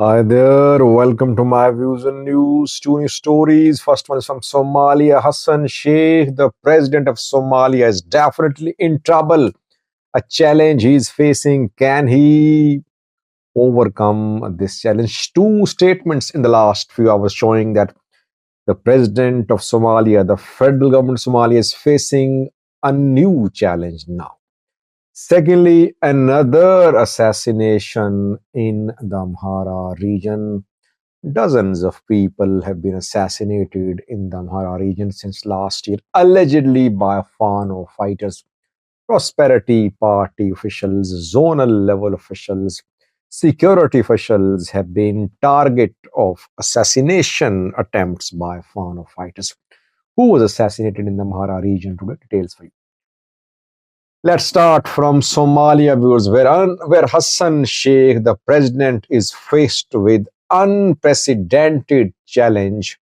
Hi there, welcome to my views and news. Two new stories. First one is from Somalia. Hassan Sheikh, the president of Somalia, is definitely in trouble. A challenge he is facing. Can he overcome this challenge? Two statements in the last few hours showing that the president of Somalia, the federal government of Somalia, is facing a new challenge now. Secondly, another assassination in the Amhara region. Dozens of people have been assassinated in the Amhara region since last year, allegedly by Fano fighters, Prosperity Party officials, zonal level officials, security officials have been target of assassination attempts by Fano fighters. Who was assassinated in the Amhara region? To get details for you. Let's start from Somalia, viewers, where Hassan Sheikh, the president, is faced with unprecedented challenge.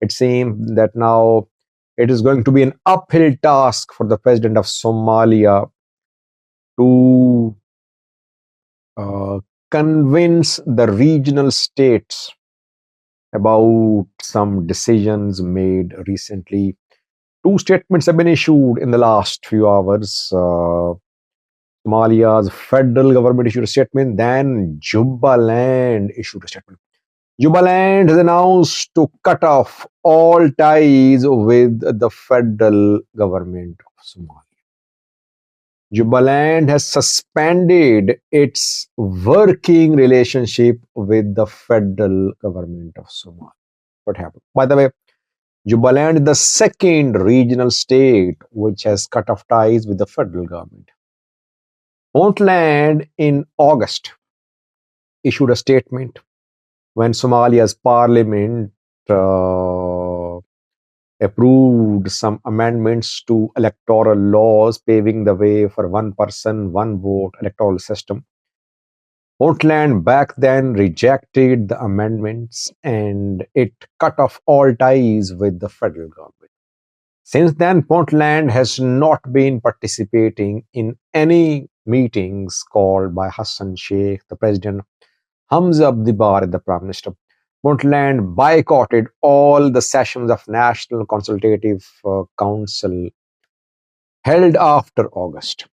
It seems that now it is going to be an uphill task for the president of Somalia to uh, convince the regional states about some decisions made recently. Two statements have been issued in the last few hours. Somalia's federal government issued a statement, then Jubaland issued a statement. Jubaland has announced to cut off all ties with the federal government of Somalia. Jubaland has suspended its working relationship with the federal government of Somalia. What happened? By the way, Jubaland is the second regional state which has cut off ties with the federal government. Puntland in August issued a statement when Somalia's parliament uh, approved some amendments to electoral laws, paving the way for one person, one vote electoral system. Puntland back then rejected the amendments and it cut off all ties with the federal government. Since then, Puntland has not been participating in any meetings called by Hassan Sheikh, the president, Hamza Abdibar, the Prime Minister. Puntland boycotted all the sessions of National Consultative Council held after August.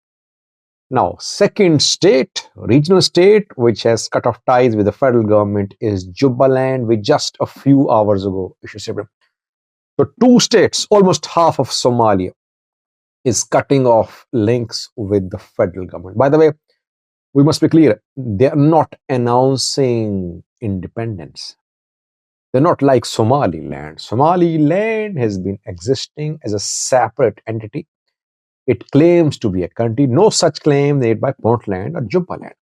Now, second state, regional state, which has cut off ties with the federal government is Jubaland, which just a few hours ago issued a statement. So, two states, almost half of Somalia, is cutting off links with the federal government. By the way, we must be clear, they are not announcing independence. They're not like Somaliland. Somaliland has been existing as a separate entity. It claims to be a country. No such claim made by Puntland or Jubaland.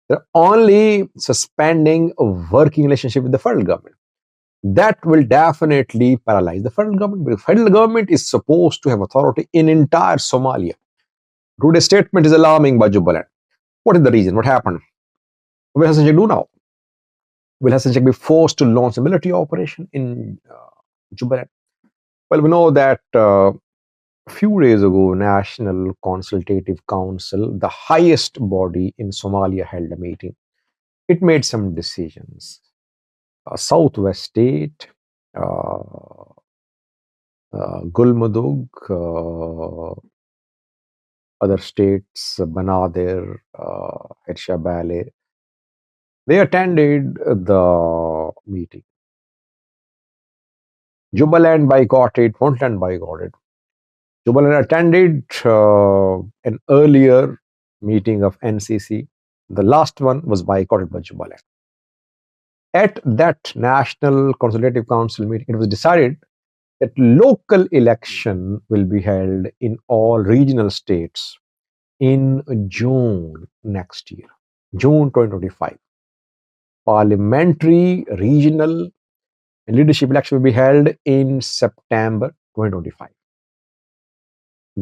They're only suspending a working relationship with the federal government. That will definitely paralyze the federal government. Because the federal government is supposed to have authority in entire Somalia. Today's statement is alarming by Jubaland. What is the reason? What happened? What will Hassan Sheikh do now? Will Hassan Sheikh be forced to launch a military operation in Jubaland? Well, we know that a few days ago, National Consultative Council, the highest body in Somalia, held a meeting. It made some decisions. Southwest State, uh, Gulmudug, other states, Banadir, Hirshabale, they attended the meeting. Jubaland boycotted, Puntland boycotted. Jubaland attended an earlier meeting of NCC. The last one was boycotted by Jubaland. At that National Consultative Council meeting, it was decided that local election will be held in all regional states in June next year, June 2025. Parliamentary, regional, and leadership election will be held in September 2025.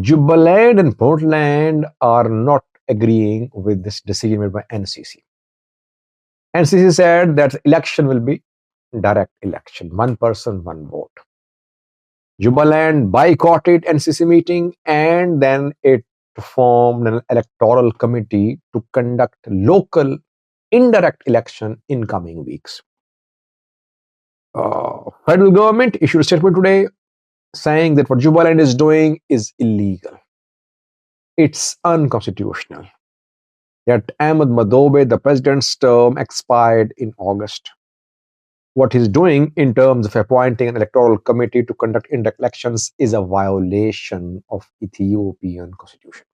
Jubaland and Portland are not agreeing with this decision made by NCC. NCC said that election will be direct election, one person, one vote. Jubaland boycotted NCC meeting and then it formed an electoral committee to conduct local indirect election in coming weeks. Federal government issued a statement today saying that what Jubaland is doing is illegal. It's unconstitutional. Yet Ahmed Madobe, the president's term expired in August. What he's doing in terms of appointing an electoral committee to conduct indirect elections is a violation of Ethiopian constitution.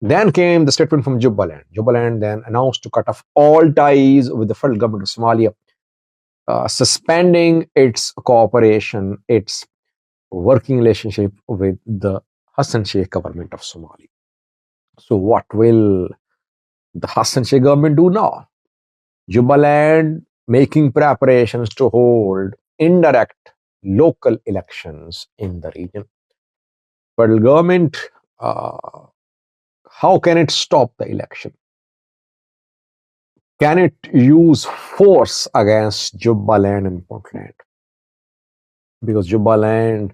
Then came the statement from Jubaland. Jubaland then announced to cut off all ties with the federal government of Somalia, suspending its cooperation, its working relationship with the Hassan Sheikh government of Somalia. So, what will the Hassan Sheikh government do now? Jubaland making preparations to hold indirect local elections in the region. Federal government, how can it stop the election? Can it use force against Jubaland and Puntland? Because Jubaland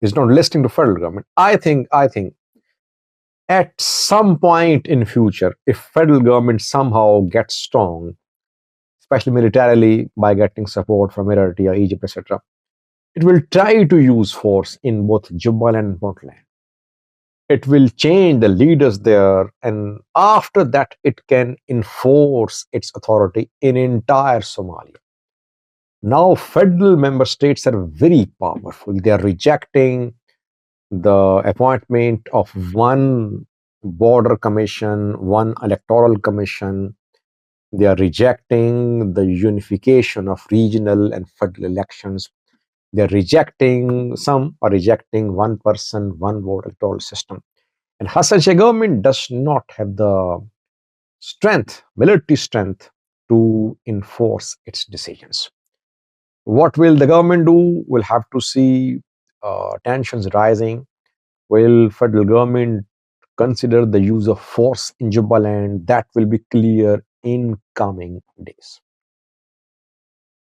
is not listening to federal government. I think at some point in future, if federal government somehow gets strong, especially militarily by getting support from Eritrea, Egypt, etc., it will try to use force in both Jubaland and Puntland. It will change the leaders there, and after that, it can enforce its authority in entire Somalia. Now, federal member states are very powerful. They are rejecting the appointment of one border commission, one electoral commission. They are rejecting the unification of regional and federal elections. They're rejecting, some are rejecting one person, one vote electoral system. And Hassan Sheikh government does not have the strength, military strength, to enforce its decisions. What will the government do? We'll have to see. Tensions rising. Will federal government consider the use of force in Jubaland? That will be clear in coming days.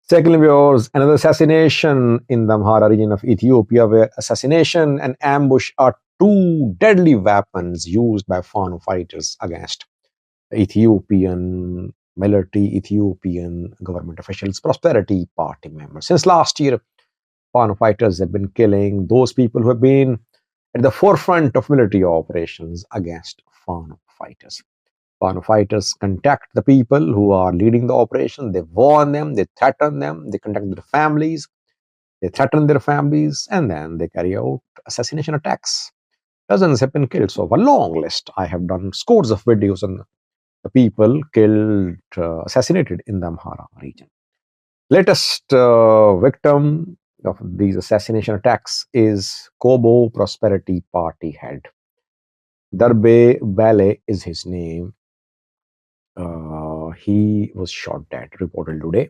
Secondly, viewers, another assassination in the Amhara region of Ethiopia, where assassination and ambush are two deadly weapons used by Fano fighters against Ethiopian military, Ethiopian government officials, Prosperity Party members. Since last year, Fano fighters have been killing those people who have been at the forefront of military operations against Fano fighters. Fano fighters contact the people who are leading the operation. They warn them, they threaten them, they contact their families, they threaten their families, and then they carry out assassination attacks. Dozens have been killed. So, a long list. I have done scores of videos on the people killed, assassinated in the Amhara region. Latest victim of these assassination attacks is Kobo Prosperity Party head. Darbe Bale is his name. He was shot dead, reported today.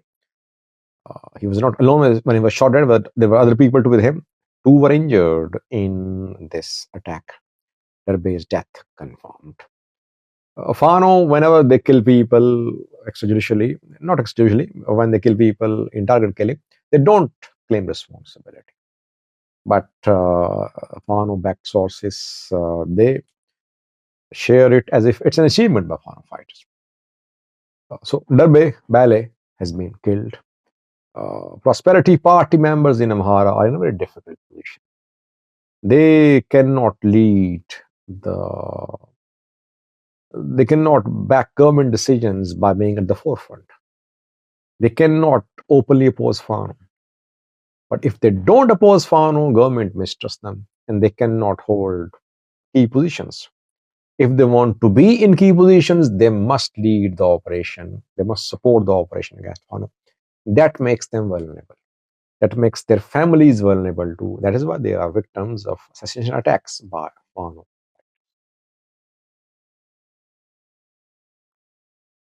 He was not alone when he was shot dead, but there were other people with him. Two were injured in this attack. Darbe's death confirmed. Fano, whenever they kill people extrajudicially, not extrajudicially, when they kill people in target killing, they don't claim responsibility. But Fano-backed sources, they share it as if it's an achievement by Fano fighters. So Darbe Bale has been killed. Prosperity Party members in Amhara are in a very difficult position. They cannot lead they cannot back government decisions by being at the forefront. They cannot openly oppose Fano. But if they don't oppose Fano, government mistrusts them and they cannot hold key positions. If they want to be in key positions, they must lead the operation. They must support the operation against Fano. That makes them vulnerable. That makes their families vulnerable too. That is why they are victims of assassination attacks by Fano